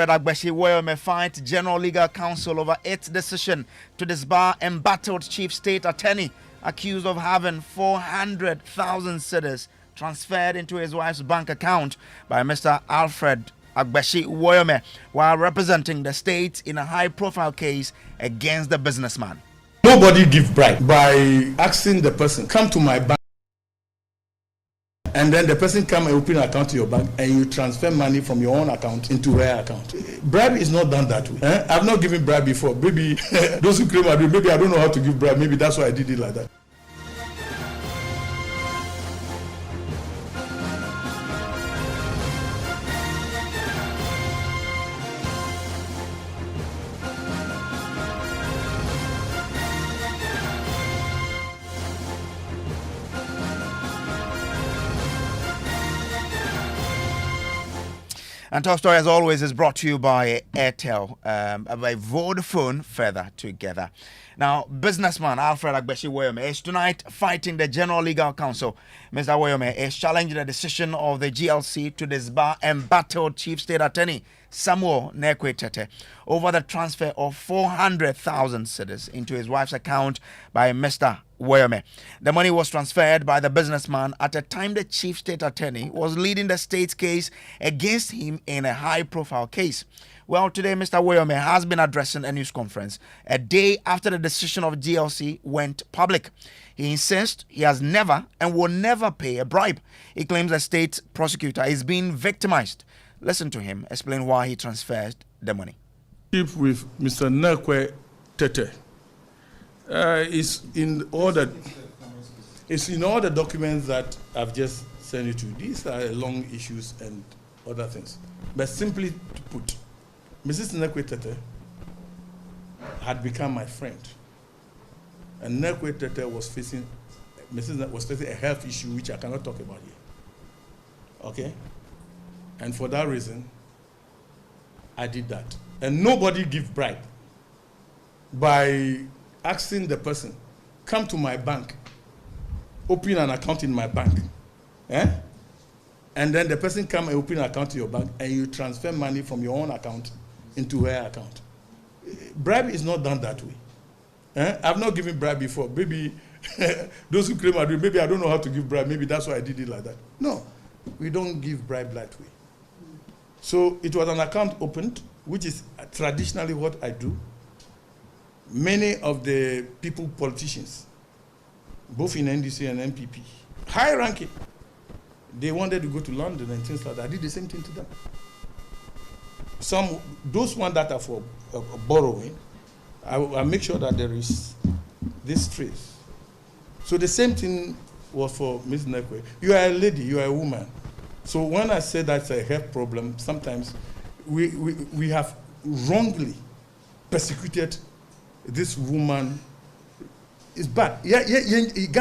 Alfred Agbesi Woyome fight General Legal Counsel over its decision to disbar embattled Chief State Attorney accused of having 400,000 cedis transferred into his wife's bank account by Mr. Alfred Agbesi Woyome while representing the state in a high-profile case against the businessman. Nobody give bribe by asking the person, come to my bank, and then the person come and open an account to your bank and you transfer money from your own account into her account. Bribe is not done that way. I've not given bribe before. Maybe those who claim I do, maybe I don't know how to give bribe. Maybe that's why I did it like that. And Top Story, as always, is brought to you by Airtel, by Vodafone further together. Now, businessman Alfred Agbesi Woyome is tonight fighting the General Legal Counsel. Mr. Woyome is challenging the decision of the GLC to disbar embattled Chief State Attorney Samuel Nekwe Tete over the transfer of 400,000 cedis into his wife's account by Mr. Woyome. The money was transferred by the businessman at a time the Chief State Attorney was leading the state's case against him in a high-profile case. Well, today Mr. Woyome has been addressing a news conference a day after the decision of GLC went public. He insists he has never and will never pay a bribe. He claims the state prosecutor is being victimized. Listen to him explain why he transferred the money. With Mr. Nekwe Tete is in all the documents that I've just sent you to. These are long issues and other things. But simply to put, Mrs. Nekwe Tete had become my friend. And Nekwe Tete was facing a health issue which I cannot talk about here. Okay? And for that reason, I did that. And nobody give bribe by asking the person, come to my bank, open an account in my bank. And then the person come and open an account to your bank and you transfer money from your own account into her account. Bribe is not done that way. I've not given bribe before. Maybe those who claim I do, maybe I don't know how to give bribe. Maybe that's why I did it like that. No, we don't give bribe that way. So it was an account opened, which is traditionally what I do. Many of the politicians, both in NDC and MPP, high ranking, they wanted to go to London and things like that. I did the same thing to them. Those ones that are for borrowing, I make sure that there is this trace. So the same thing was for Ms. Nekwe. You are a lady, you are a woman. So when I say that's a health problem, sometimes we have wrongly persecuted this woman. It's bad. It's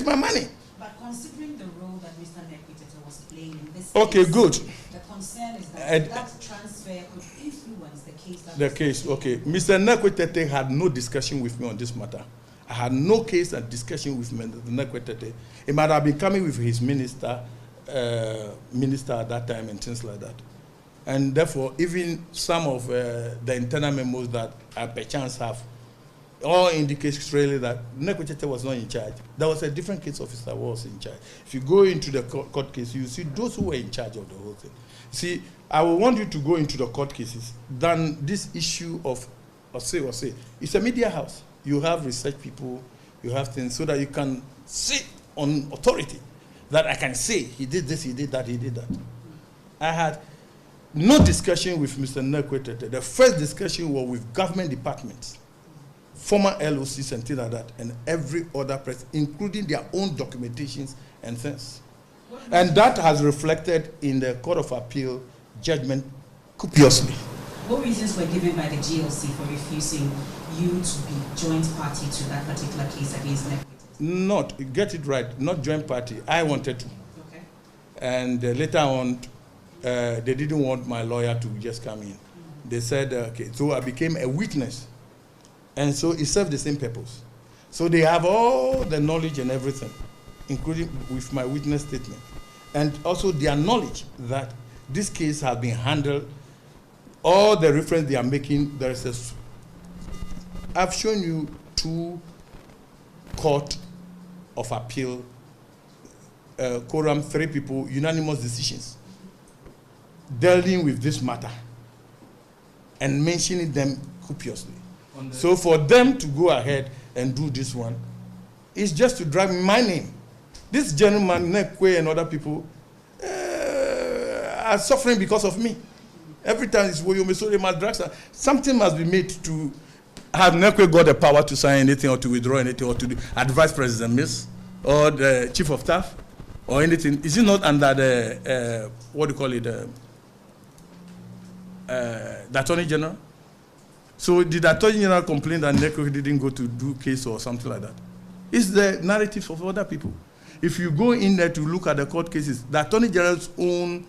my money. But considering the role that Mr. Nekwe was playing in this okay, case, good. The concern is that that transfer could influence the case. The case, okay. Mr. Nekwe Tete had no discussion with me on this matter. I had no case and discussion with Mr. Nekwe Tete. He might have been coming with his minister at that time and things like that. And therefore, even some of the internal memos that I perchance have all indicates really that Nekwe Tete was not in charge. There was a different case officer who was in charge. If you go into the court case, you see those who were in charge of the whole thing. See, I will want you to go into the court cases than this issue of say. It's a media house. You have research people, you have things so that you can sit on authority that I can say he did this, he did that, he did that. I had no discussion with Mr. Nekwe Tete. The first discussion was with government departments, former LOCs and things like that, and every other person, including their own documentations and things. And that has reflected in the Court of Appeal judgment copiously. What reasons were given by the GLC for refusing you to be joint party to that particular case against Nekwe? Not, get it right, not joint party. I wanted to. Okay. And later on, they didn't want my lawyer to just come in. They said, okay, so I became a witness. And so it served the same purpose. So they have all the knowledge and everything, including with my witness statement. And also their knowledge that this case has been handled. All the reference they are making, there is a. I've shown you 2 court of appeal, quorum 3 people, unanimous decisions, dealing with this matter and mentioning them copiously. So for them to go ahead and do this one, it's just to drag my name. This gentleman, Nekwe, and other people are suffering because of me. Every time it's Woyome, so they must drag something must be made to have Nekwe got the power to sign anything or to withdraw anything or to advise President Mills or the Chief of Staff or anything. Is it not under the, what do you call it, the Attorney General? So did the Attorney General complain that Nekwe didn't go to do case or something like that? It's the narrative of other people. If you go in there to look at the court cases, the Attorney General's own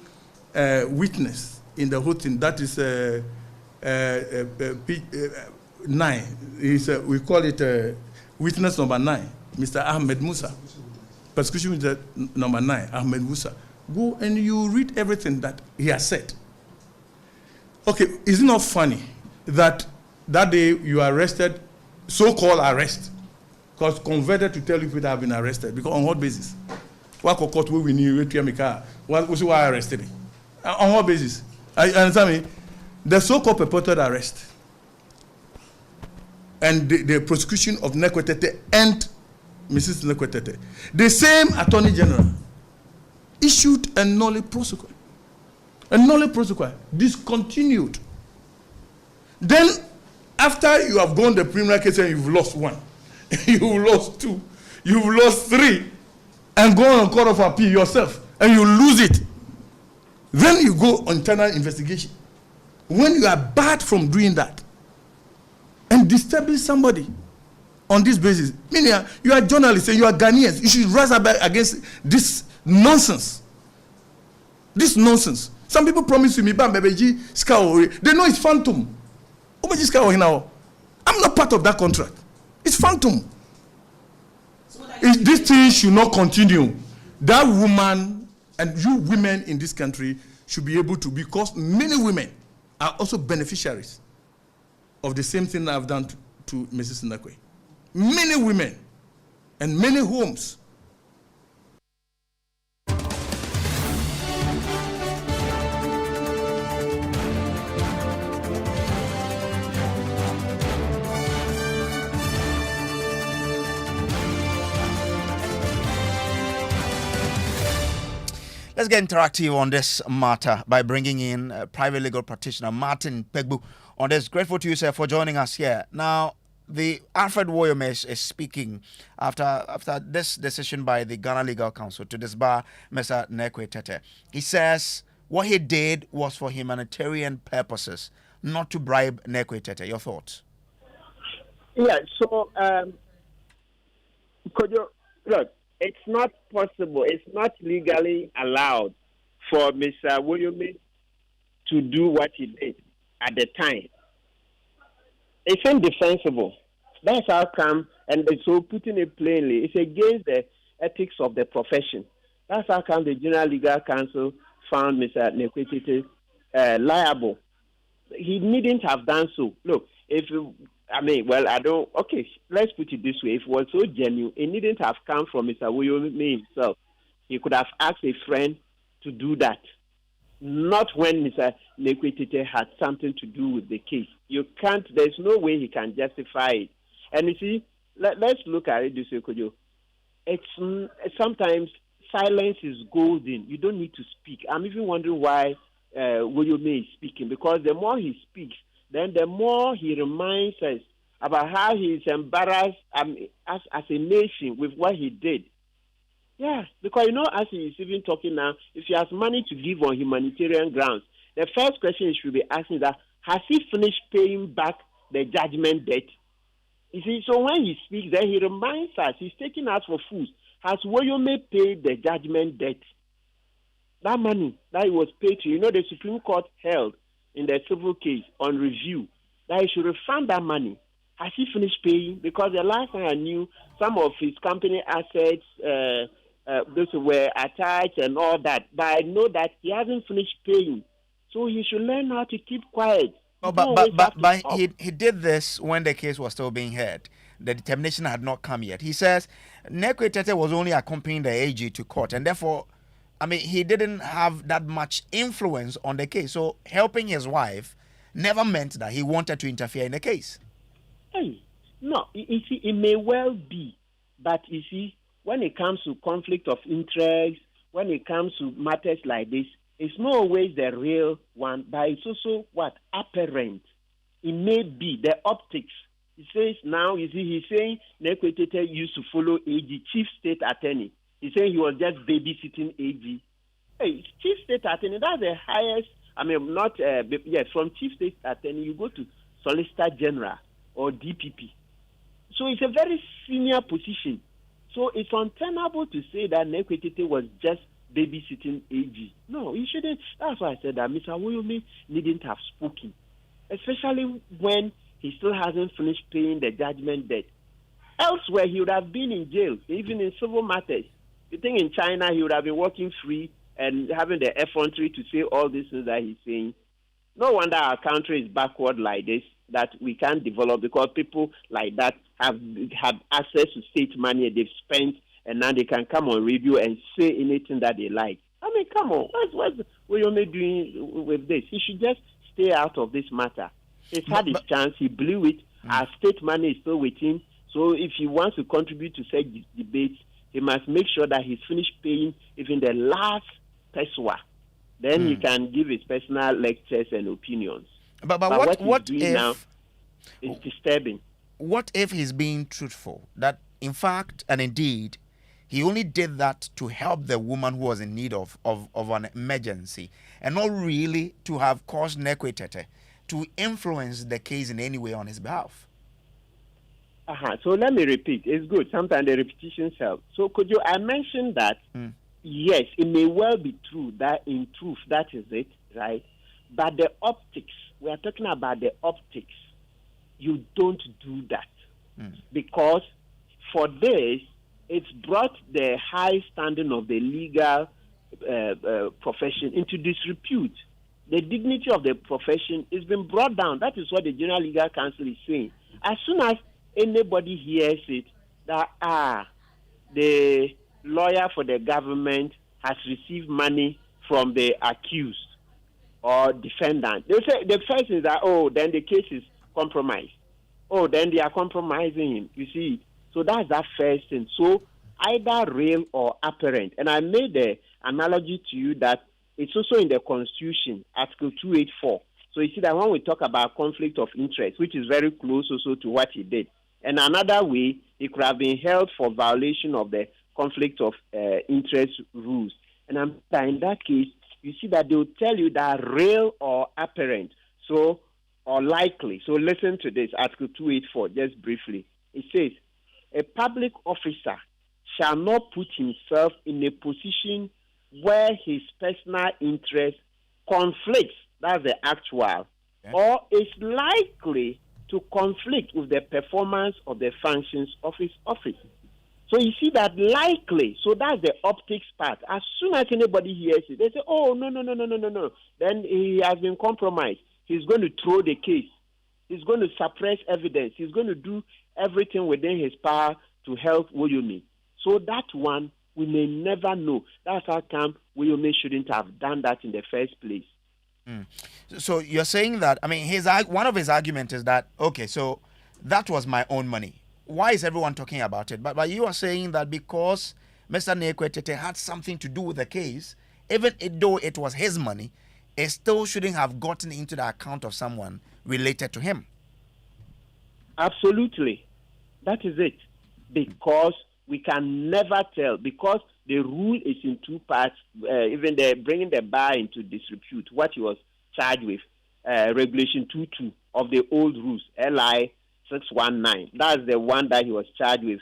witness in the whole thing, that is 9. We call it witness number 9, Mr. Ahmed Musa. Persecution witness number 9, Ahmed Musa. Go and you read everything that he has said. Okay, is it not funny that that day you arrested, so-called arrest, because converted to tell you people have been arrested, because on what basis? What court will we need to make why arrested me? On what basis? I understand me? The so-called purported arrest and the prosecution of Nekwetete and Mrs. Nekwetete. The same Attorney General issued a nolle prosequi. A nolle prosequi, discontinued. Then, after you have gone the preliminary case and you've lost 1, you've lost 2, you've lost 3, and go on court of appeal yourself, and you lose it. Then you go on internal investigation. When you are barred from doing that and disturbing somebody on this basis, meaning you are journalists and you are Ghanaians, you should rise up against this nonsense. This nonsense. Some people promise me, they know it's phantom. I'm not part of that contract. It's phantom. This thing should not continue. That woman and you women in this country should be able to, because many women are also beneficiaries of the same thing I've done to Mrs. Nekwe. Many women and many homes. Let's get interactive on this matter by bringing in private legal practitioner Martin Pegbu on this. Grateful to you, sir, for joining us here. Now, the Alfred Woyome is speaking after this decision by the Ghana Legal Council to disbar Mr. Nekwetete. He says what he did was for humanitarian purposes, not to bribe Nekwetete. Your thoughts? Yeah, so, could you, look, it's not possible, it's not legally allowed for Mr. Woyome to do what he did at the time. It's indefensible. That's how come, and so putting it plainly, it's against the ethics of the profession. That's how come the General Legal Council found Mr. Nekwetete liable. He needn't have done so. Look, let's put it this way. If it was so genuine, it needn't have come from Mr. Woyome himself. He could have asked a friend to do that. Not when Mr. Nekwetete had something to do with the case. You can't, there's no way he can justify it. And you see, let's look at it this way, Kojo. It's sometimes silence is golden. You don't need to speak. I'm even wondering why Woyome is speaking, because the more he speaks, then the more he reminds us about how he is embarrassed as a nation with what he did. Yeah, because as he is even talking now, if he has money to give on humanitarian grounds, the first question he should be asking is that, has he finished paying back the judgment debt? You see, so when he speaks, then he reminds us, he's taking us for fools. Has Woyome paid the judgment debt? That money that he was paid to, the Supreme Court held in the civil case on review, that he should refund that money. Has he finished paying? Because the last time I knew, some of his company assets, those were attached and all that. But I know that he hasn't finished paying. So he should learn how to keep quiet. Oh, You don't always have to talk. he did this when the case was still being heard. The determination had not come yet. He says Nekwe Tete was only accompanying the AG to court, and therefore, I mean, he didn't have that much influence on the case. So helping his wife never meant that he wanted to interfere in the case. Hey, no, you see, it may well be, but you see, when it comes to conflict of interest, when it comes to matters like this, it's not always the real one, but it's also what? Apparent. It may be the optics. He says now, you see, he's saying Nekwe Tete used to follow AG, Chief State Attorney. He's saying he was just babysitting AG. Hey, Chief State Attorney, that's the highest, I mean, not, yes, from Chief State Attorney, you go to Solicitor General or DPP. So it's a very senior position. So it's untenable to say that Nekwe Tete was just babysitting AG. No, he shouldn't. That's why I said that Mr. Woyome needn't have spoken, especially when he still hasn't finished paying the judgment debt. Elsewhere, he would have been in jail, even in civil matters. You think in China, he would have been working free and having the effrontery to say all these things that he's saying. No wonder our country is backward like this, that we can't develop, because people like that have access to state money they've spent, and now they can come on radio and say anything that they like. I mean, come on, what's Woyome doing with this? He should just stay out of this matter. He's had his chance, he blew it. Our state money is still with him. So if he wants to contribute to such debates, he must make sure that he's finished paying even the last peswa. Then he can give his personal lectures and opinions. But what what he's doing if now is disturbing. What if he's being truthful? That in fact and indeed, he only did that to help the woman who was in need of an emergency, and not really to have caused Nekwe Tete to influence the case in any way on his behalf. So let me repeat. It's good. Sometimes the repetitions help. So I mentioned that, yes, it may well be true that in truth, that is it, right? But the optics, we are talking about the optics. You don't do that. Because for this, it's brought the high standing of the legal profession into disrepute. The dignity of the profession has been brought down. That is what the General Legal Council is saying. As soon as anybody hears it, that the lawyer for the government has received money from the accused or defendant, they say the first is that, then the case is compromised. Then they are compromising him. You see, so that's that first thing. So either real or apparent. And I made the analogy to you that it's also in the Constitution, Article 284. So you see that when we talk about conflict of interest, which is very close also to what he did, and another way, he could have been held for violation of the conflict of interest rules. And in that case, you see that they will tell you that real or apparent, so or likely. So listen to this, Article 284, just briefly. It says, a public officer shall not put himself in a position where his personal interest conflicts, that's the actual, or is likely to conflict with the performance of the functions of his office. So you see that likely, so that's the optics part. As soon as anybody hears it, they say, no. Then he has been compromised. He's going to throw the case. He's going to suppress evidence. He's going to do everything within his power to help Woyome. So that one, we may never know. That's how come Woyome shouldn't have done that in the first place. So you're saying that, I mean, one of his arguments is that, okay, so that was my own money. Why is everyone talking about it? But you are saying that because Mr. Nekwe Tete had something to do with the case, even though it was his money, it still shouldn't have gotten into the account of someone related to him. Absolutely. That is it. Because we can never tell. Because the rule is in two parts. Even bringing the bar into disrepute, what he was charged with, Regulation 22 of the old rules, LI 619. That's the one that he was charged with.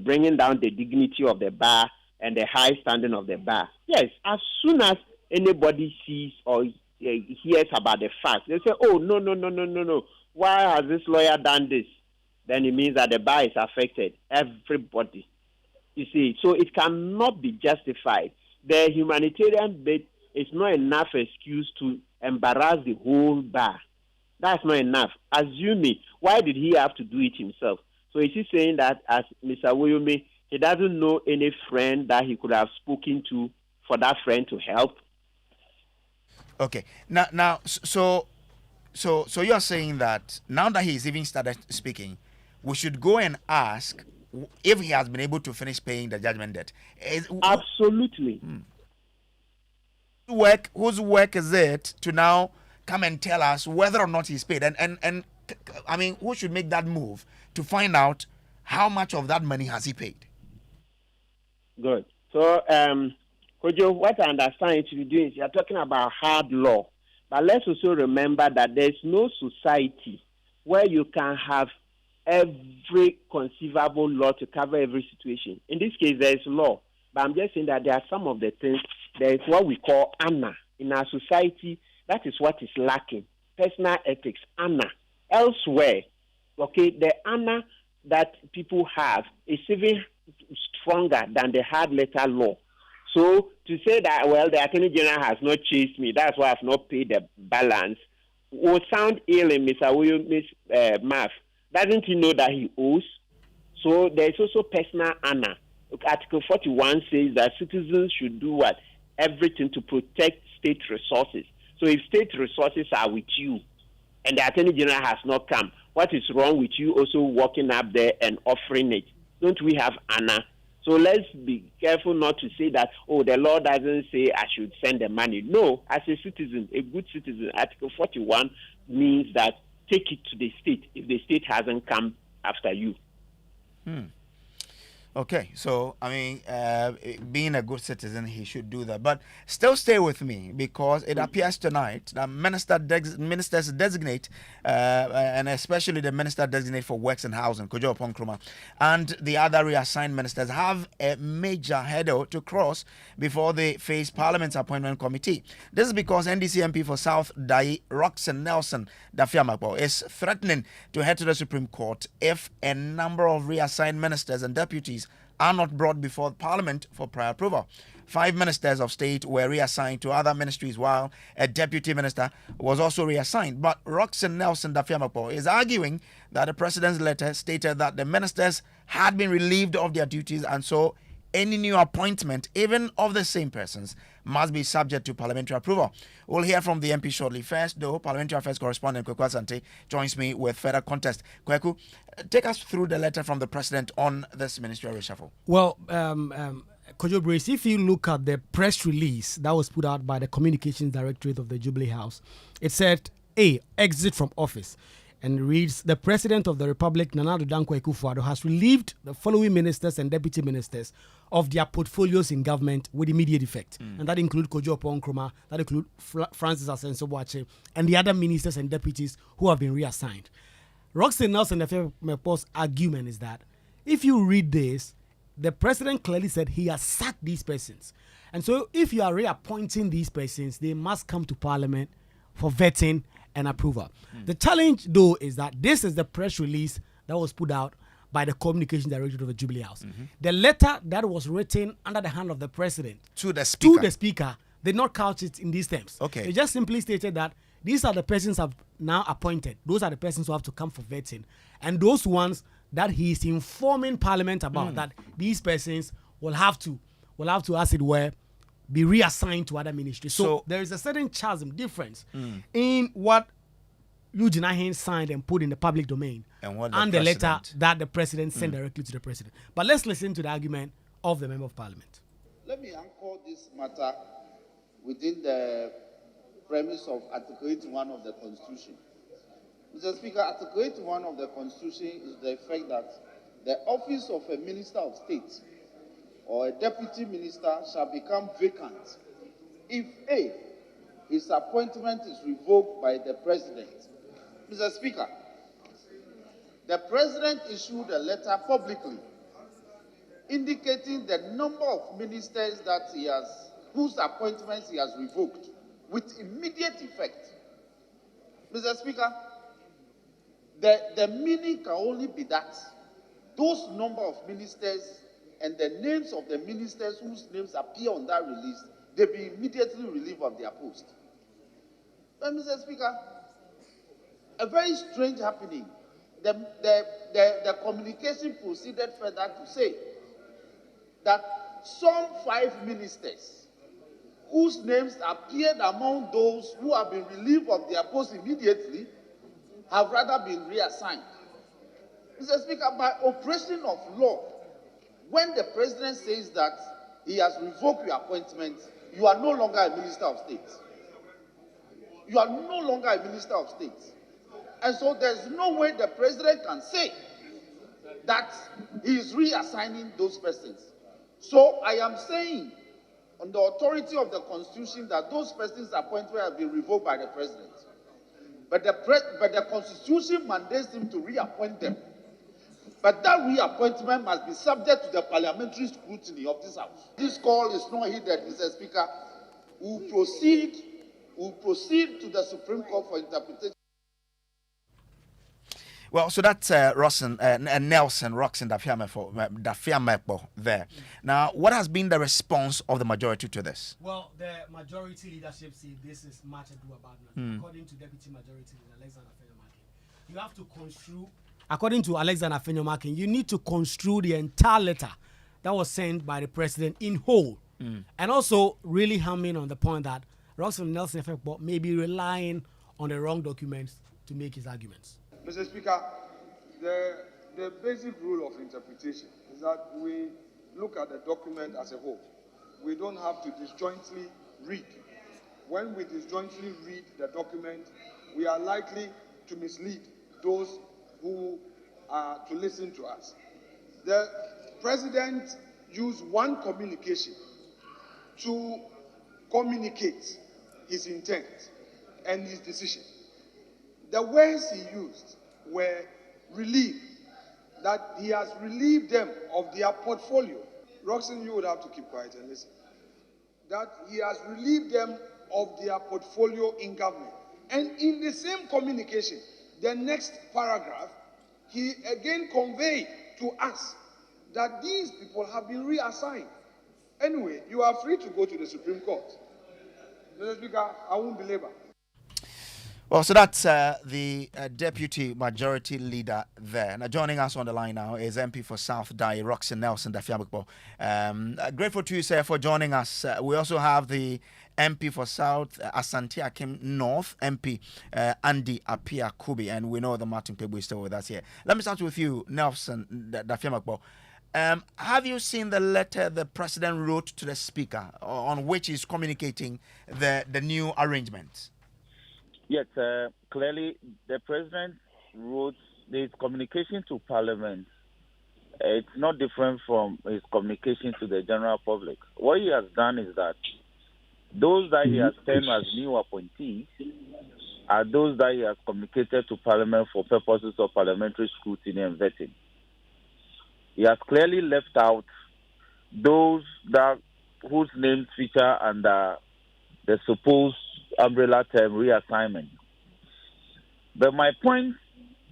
Bringing down the dignity of the bar and the high standing of the bar. Yes, as soon as anybody sees or hears about the fact, they say, no. Why has this lawyer done this? Then it means that the bar is affected. Everybody. You see, so it cannot be justified. The humanitarian bit is not enough excuse to embarrass the whole bar. That's not enough. Assuming, why did he have to do it himself? So is he saying that as Mr. Woyome, he doesn't know any friend that he could have spoken to for that friend to help? Okay. So you're saying that now that he's even started speaking, we should go and ask if he has been able to finish paying the judgment debt. Absolutely. Whose work is it to now come and tell us whether or not he's paid? And I mean, who should make that move to find out how much of that money has he paid? Good. So, Kojo, what I understand you to be doing is you're talking about hard law. But let's also remember that there's no society where you can have every conceivable law to cover every situation. In this case, there is law. But I'm just saying that there are some of the things, there is what we call ANA. In our society, that is what is lacking. Personal ethics, ANA. Elsewhere, okay, the ANA that people have is even stronger than the hard letter law. So to say that, well, the Attorney General has not chased me, that's why I've not paid the balance, will sound ill in Mr. Woyome's mouth. Doesn't he know that he owes? So there's also personal honor. Article 41 says that citizens should do what? Everything to protect state resources. So if state resources are with you and the Attorney General has not come, what is wrong with you also walking up there and offering it? Don't we have honor? So let's be careful not to say that, oh, the law doesn't say I should send the money. No, as a citizen, a good citizen, Article 41 means that take it to the state if the state hasn't come after you. Okay, so I mean, being a good citizen, he should do that. But still, stay with me because it appears tonight that ministers designate, and especially the minister designate for Works and Housing, Kojo Ponkroma, and the other reassigned ministers have a major hurdle to cross before they face Parliament's appointment committee. This is because NDC MP for South Dai, Roxanne Nelson Dafiamapo, is threatening to head to the Supreme Court if a number of reassigned ministers and deputies are not brought before Parliament for prior approval. 5 ministers of state were reassigned to other ministries while a deputy minister was also reassigned. But Roxanne Nelson Dafiamapo is arguing that the president's letter stated that the ministers had been relieved of their duties and so any new appointment, even of the same persons, must be subject to parliamentary approval. We'll hear from the MP shortly. First, though, Parliamentary Affairs correspondent Kweku Asante joins me with further context. Kweku, take us through the letter from the president on this ministerial reshuffle. Well, Kojo Brace, if you look at the press release that was put out by the Communications Directorate of the Jubilee House, it said, A, exit from office. And reads, the President of the Republic, Nana Addo Dankwa Akufo-Addo, has relieved the following ministers and deputy ministers of their portfolios in government with immediate effect. And that includes Kojo Ponkroma, that includes Francis Asenso-Boakye, and the other ministers and deputies who have been reassigned. Roxanne Nelson Dafiamapo's argument is that if you read this, the President clearly said he has sacked these persons. And so if you are reappointing these persons, they must come to Parliament for vetting and approval. The challenge, though, is that this is the press release that was put out by the Communication Directorate of the Jubilee House. The letter that was written under the hand of the President To the Speaker. did not couch it in these terms. Okay. It just simply stated that these are the persons have now appointed. Those are the persons who have to come for vetting. And those ones that he is informing Parliament about, that these persons will have to, as it were, be reassigned to other ministries. So there is a certain chasm difference in what Eugene Ahen signed and put in the public domain and the letter that the president sent directly to the president. But let's listen to the argument of the member of parliament. Let me anchor this matter within the premise of Article 81 of the Constitution. Mr. Speaker, Article 81 of the Constitution is the effect that the office of a minister of state or a deputy minister shall become vacant if A, his appointment is revoked by the president. Mr. Speaker, the president issued a letter publicly indicating the number of ministers that he has, whose appointments he has revoked with immediate effect. Mr. Speaker, the meaning can only be that those number of ministers and the names of the ministers whose names appear on that release, they be immediately relieved of their post. But Mr. Speaker, a very strange happening. The communication proceeded further to say that some 5 ministers whose names appeared among those who have been relieved of their post immediately have rather been reassigned. Mr. Speaker, by operation of law, when the president says that he has revoked your appointment, you are no longer a minister of state. You are no longer a minister of state. And so there's no way the president can say that he is reassigning those persons. So I am saying, on the authority of the Constitution, that those persons' appointments have been revoked by the president. But the Constitution mandates him to reappoint them. But that reappointment must be subject to the parliamentary scrutiny of this House. This call is not heeded, Mr. Speaker. We will proceed to the Supreme Court for interpretation. Well, so that's Nelson Roxen Dafiamepo there. Now, what has been the response of the majority to this? Well, the majority leadership see this is much ado about nothing. According to Deputy Majority Leader Alexander Afenyomakin, you have to construe. According to Alexander Afenyomakin, you need to construe the entire letter that was sent by the president in whole, and also really hammering on the point that Roxen Nelson Afenyomakin may be relying on the wrong documents to make his arguments. Mr. Speaker, the basic rule of interpretation is that we look at the document as a whole. We don't have to disjointly read. When we disjointly read the document, we are likely to mislead those who are to listen to us. The president used one communication to communicate his intent and his decision. The words he used were relief, that he has relieved them of their portfolio. Roxen, you would have to keep quiet and listen. That he has relieved them of their portfolio in government. And in the same communication, the next paragraph, he again conveyed to us that these people have been reassigned. Anyway, you are free to go to the Supreme Court. Mr. Speaker, I won't belabor. Well, so that's the Deputy Majority Leader there. Now, joining us on the line now is MP for South Dai, Roxen Nelson Dafiamepo. Grateful to you, sir, for joining us. We also have the MP for South Asante Akim North, MP Andy Apia Kubi, and we know the Martin Pebu is still with us here. Let me start with you, Nelson Dafiamepo. Have you seen the letter the president wrote to the speaker on which he's communicating the new arrangements? Yes, clearly the president wrote his communication to Parliament. It's not different from his communication to the general public. What he has done is that those that he has termed as new appointees are those that he has communicated to Parliament for purposes of parliamentary scrutiny and vetting. He has clearly left out those whose names feature under the supposed umbrella term reassignment. But my point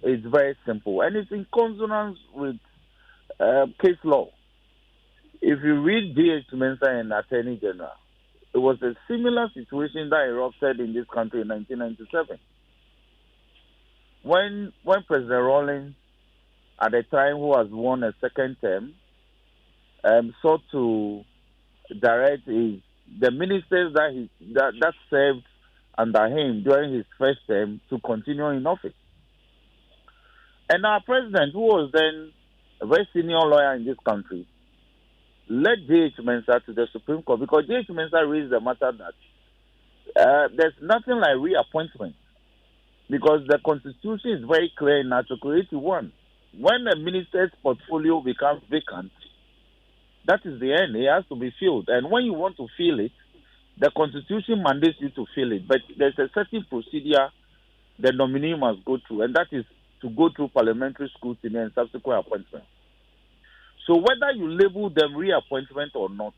is very simple, and it's in consonance with case law. If you read D.H. Mensa and Attorney General, it was a similar situation that erupted in this country in 1997. When President Rawlings, at the time who has won a second term, sought to direct the ministers that served under him during his first term to continue in office. And our president, who was then a very senior lawyer in this country, led J.H. Mensa to the Supreme Court because J.H. Mensa raised the matter that there's nothing like reappointment because the Constitution is very clear in Article 81. When a minister's portfolio becomes vacant, that is the end. It has to be filled. And when you want to fill it, the Constitution mandates you to fill it. But there's a certain procedure the nominee must go through, and that is to go through parliamentary scrutiny and subsequent appointment. So whether you label them reappointment or not,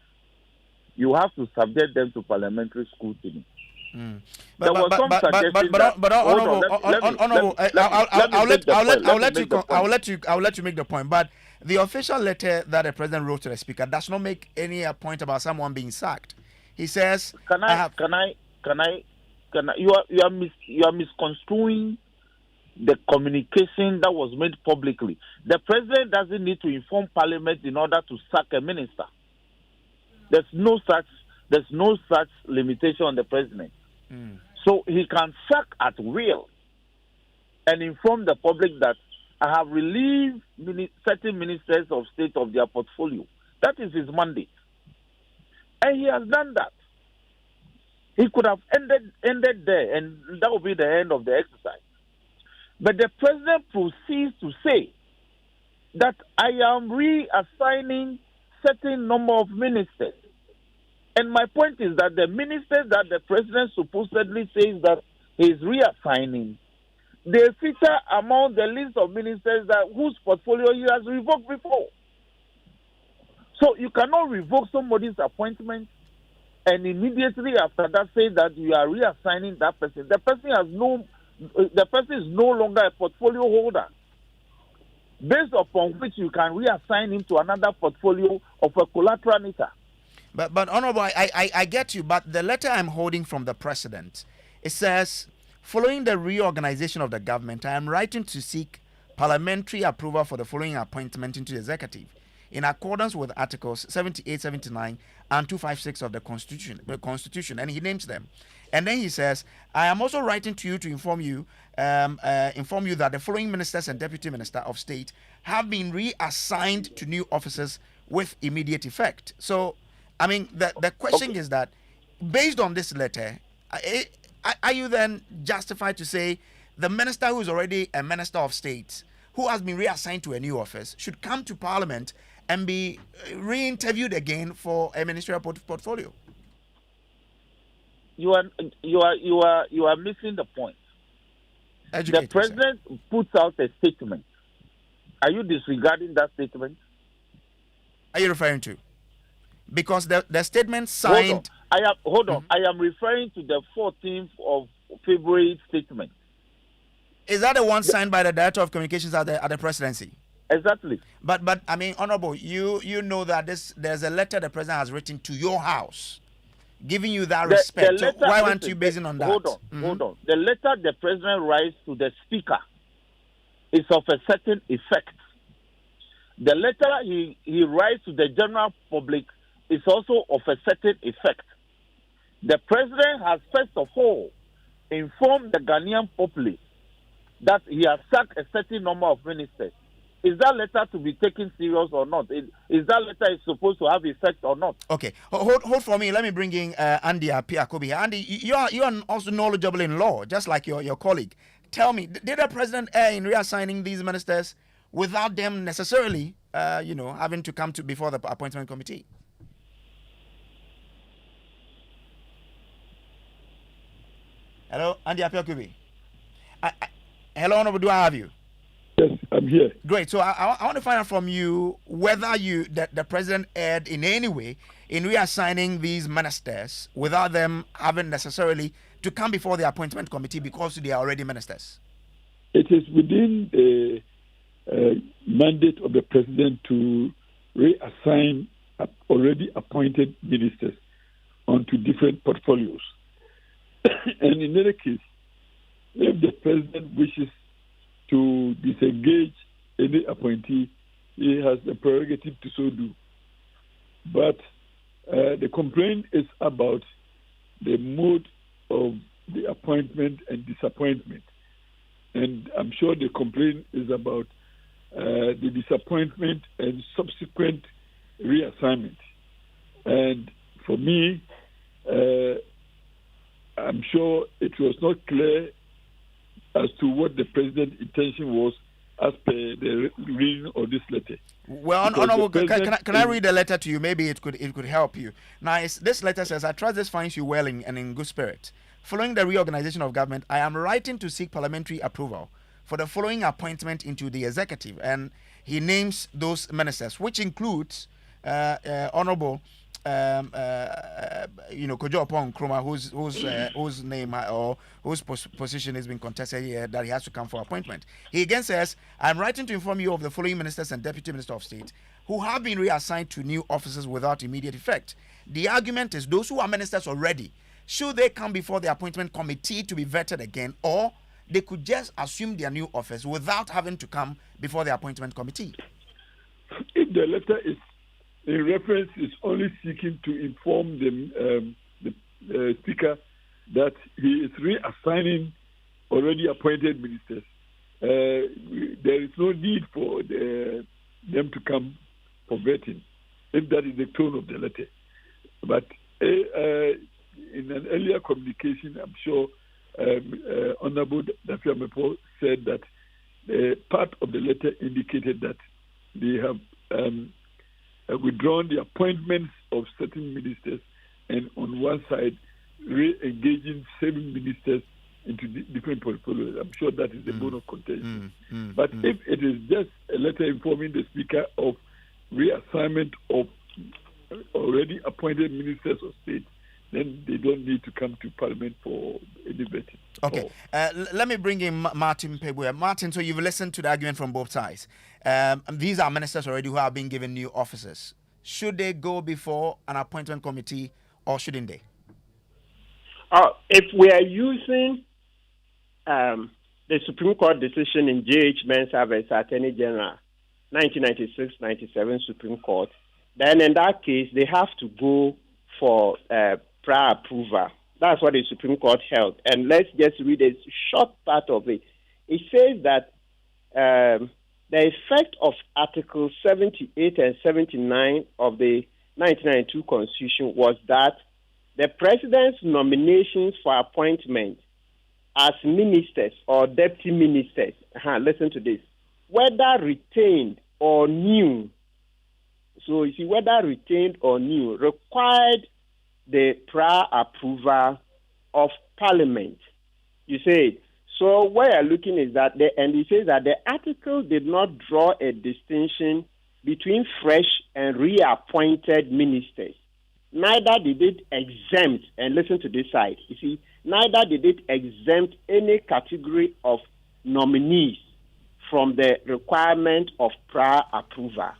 you have to subject them to parliamentary scrutiny. I'll let you make the point. But the official letter that the president wrote to the speaker does not make any point about someone being sacked. He says, Can I? You are misconstruing the communication that was made publicly. The president doesn't need to inform Parliament in order to sack a minister. There's no such limitation on the president. So he can sack at will and inform the public that I have relieved certain ministers of state of their portfolio. That is his mandate. And he has done that. He could have ended there, and that would be the end of the exercise. But the president proceeds to say that I am reassigning certain number of ministers. And my point is that the ministers that the president supposedly says that he is reassigning, they feature among the list of ministers whose portfolio he has revoked before. So you cannot revoke somebody's appointment and immediately after that say that you are reassigning that person. The person is no longer a portfolio holder, based upon which you can reassign him to another portfolio of a collateral nature. But Honorable, I get you, but the letter I'm holding from the president, it says, following the reorganization of the government, I am writing to seek parliamentary approval for the following appointment into the executive, in accordance with Articles 78, 79, and 256 of the Constitution, and he names them. And then he says, I am also writing to you to inform you that the following ministers and deputy minister of state have been reassigned to new offices with immediate effect. So, I mean, the question is that, based on this letter, are you then justified to say the minister who is already a minister of state, who has been reassigned to a new office, should come to Parliament and be re-interviewed again for a ministerial portfolio? You are missing the point. The president puts out a statement. Are you disregarding that statement? Are you referring to? Because the statement signed. Hold on. I am referring to the 14th of February statement. Is that the one signed by the Director of Communications at the presidency? Exactly. But I mean, Honorable, you know that there's a letter the president has written to your house, giving you that respect. So why aren't you basing on that? Hold on. The letter the president writes to the speaker is of a certain effect. The letter he writes to the general public is also of a certain effect. The president has first of all informed the Ghanaian populace that he has sacked a certain number of ministers. Is that letter to be taken serious or not? Is that letter supposed to have effect or not? Okay, hold for me. Let me bring in Andy Apiakobi. Andy, you are also knowledgeable in law, just like your colleague. Tell me, did the president err in reassigning these ministers without them necessarily, having to come to before the appointment committee? Hello, Andy Apiakobi. Hello, Honorable, do I have you? Yes, I'm here. Great. So I want to find out from you whether the president erred in any way in reassigning these ministers without them having necessarily to come before the appointment committee because they are already ministers. It is within the mandate of the president to reassign already appointed ministers onto different portfolios. And in any case, if the president wishes to disengage any appointee, he has the prerogative to so do. But the complaint is about the mode of the appointment and disappointment. And I'm sure the complaint is about the disappointment and subsequent reassignment. And for me, I'm sure it was not clear as to what the president's intention was as per the reading of this letter. Well, Honorable, can I read the letter to you? Maybe it could help you. Now, this letter says, I trust this finds you well and in good spirit. Following the reorganization of government, I am writing to seek parliamentary approval for the following appointment into the executive. And he names those ministers, which includes, Honorable, Kojo Opon Nkrumah, whose name or whose position has been contested here, that he has to come for appointment. He again says, I'm writing to inform you of the following ministers and deputy minister of state who have been reassigned to new offices without immediate effect. The argument is those who are ministers already, should they come before the appointment committee to be vetted again, or they could just assume their new office without having to come before the appointment committee? If the letter is in reference is only seeking to inform the speaker that he is reassigning already appointed ministers, there is no need for them to come for vetting, if that is the tone of the letter. But in an earlier communication, I'm sure Honorable Dafia Mepo said that part of the letter indicated that they have withdrawn the appointments of certain ministers, and on one side, re-engaging 7 ministers into different portfolios. I'm sure that is the bone of contention. But if it is just a letter informing the Speaker of reassignment of already appointed ministers of state, then they don't need to come to Parliament for any vetting. Okay. Let me bring in Martin Pebwe. Martin, so you've listened to the argument from both sides. These are ministers already who have been given new offices. Should they go before an appointment committee or shouldn't they? If we are using the Supreme Court decision in J.H. Mensah versus Attorney General, 1996-97 Supreme Court, then in that case, they have to go for prior approval. That's what the Supreme Court held. And let's just read a short part of it. It says that the effect of Article 78 and 79 of the 1992 Constitution was that the President's nominations for appointment as ministers or deputy ministers, listen to this, whether retained or new, so you see, whether retained or new, required the prior approval of Parliament. You see, so what you're looking is that, and he says that the article did not draw a distinction between fresh and reappointed ministers. Neither did it exempt, and listen to this side, you see, neither did it exempt any category of nominees from the requirement of prior approval.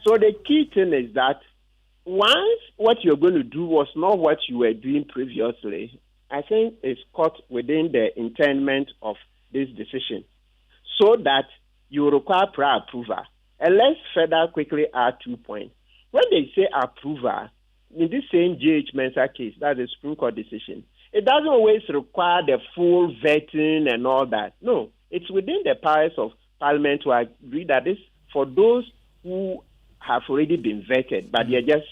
So the key thing is that once what you're going to do was not what you were doing previously, I think it's caught within the intendment of this decision, so that you require prior approval. And let's further quickly add 2 points. When they say approval, in this same J.H. Mensah case, that's a Supreme Court decision, it doesn't always require the full vetting and all that. No, it's within the powers of Parliament to agree that this for those who have already been vetted, but they're just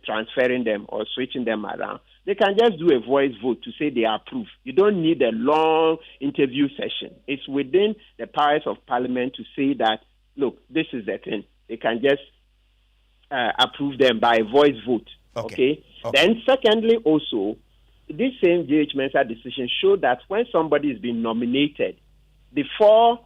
transferring them or switching them around. They can just do a voice vote to say they approve. You don't need a long interview session. It's within the powers of Parliament to say that, look, this is the thing. They can just approve them by a voice vote. Okay? Then secondly, also, this same J.H. Mensah decision showed that when somebody is being nominated, because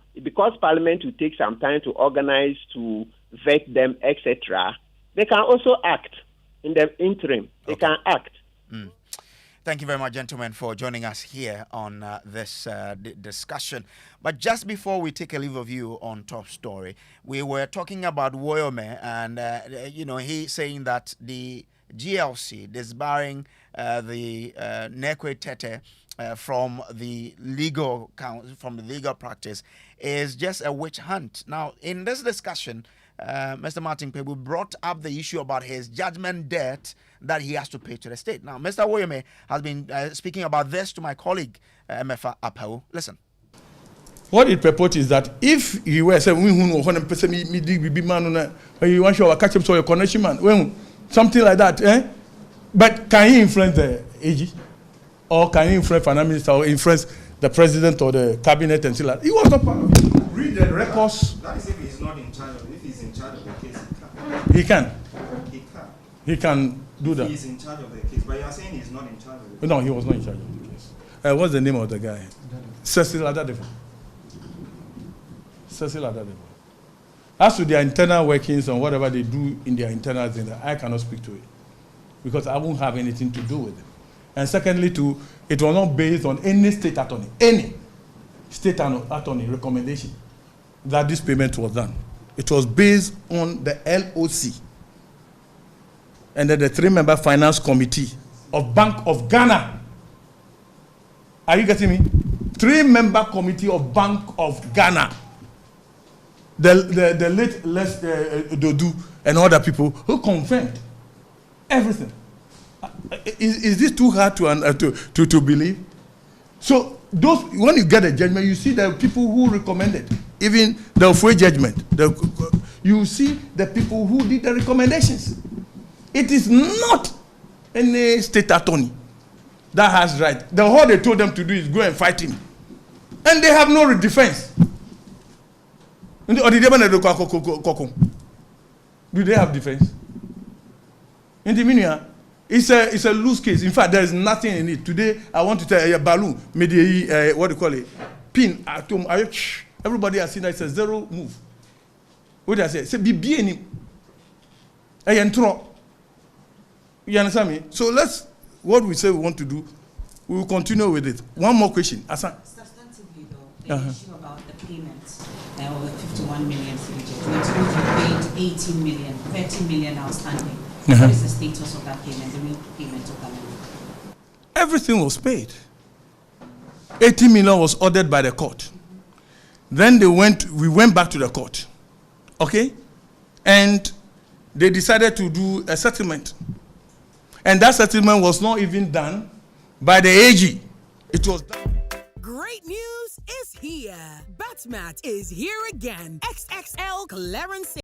Parliament will take some time to organize, to vet them, etc., they can also act in the interim. They can act. Thank you very much, gentlemen, for joining us here on this discussion. But just before we take a leave of you on Top Story, we were talking about Woyome, and he saying that the GLC disbarring the Nekwe Tete from the legal practice is just a witch hunt. Now, in this discussion, Mr. Martin Pebble brought up the issue about his judgment debt that he has to pay to the state. Now, Mr. Woyome has been speaking about this to my colleague, MFA Apau. Listen. What it purports is that if you were saying, you want to catch up to your connection, man, something like that, but can he influence the AG? Or can he influence finance minister or influence the president or the cabinet and so like that? He was not part of it. Read the records. That is if he's not in charge of it. If he's in charge of the case, he can. He can. He can do that. He's in charge of the case, but you are saying he's not in charge of the case. No, he was not in charge of the case. What's the name of the guy? Cecil Adadevo. Cecil Adadevo. As to their internal workings and whatever they do in their internal thing, I cannot speak to it. because I won't have anything to do with it. And secondly, too, it was not based on any state attorney recommendation that this payment was done. It was based on the LOC and then the 3-member finance committee of Bank of Ghana. Are you getting me? 3-member committee of Bank of Ghana. The late Les Dodu and other people who confirmed everything. Is this too hard to believe? So those, when you get a judgment, you see the people who recommended, even the Ofwe judgment. You see the people who did the recommendations. It is not any state attorney that has right. The whole they told them to do is go and fight him, and they have no defense. Do they have defense? In the meaning, it's a loose case. In fact, there is nothing in it. Today, I want to tell you, balloon, what do you call it? Pin, atom, everybody has seen that it's a zero move. What do I say? Say, be any. You understand me? So what we say we want to do, we will continue with it. One more question. Substantively, though, the issue about the payments of 51 million CDJ. We told you paid 18 million, 30 million outstanding. What is the status of that payment, the repayment of that money? Everything was paid. 80 million was ordered by the court. Then we went back to the court. Okay? And they decided to do a settlement. And that settlement was not even done by the AG. It was done. Great news is here. Batmat is here again. XXL clearance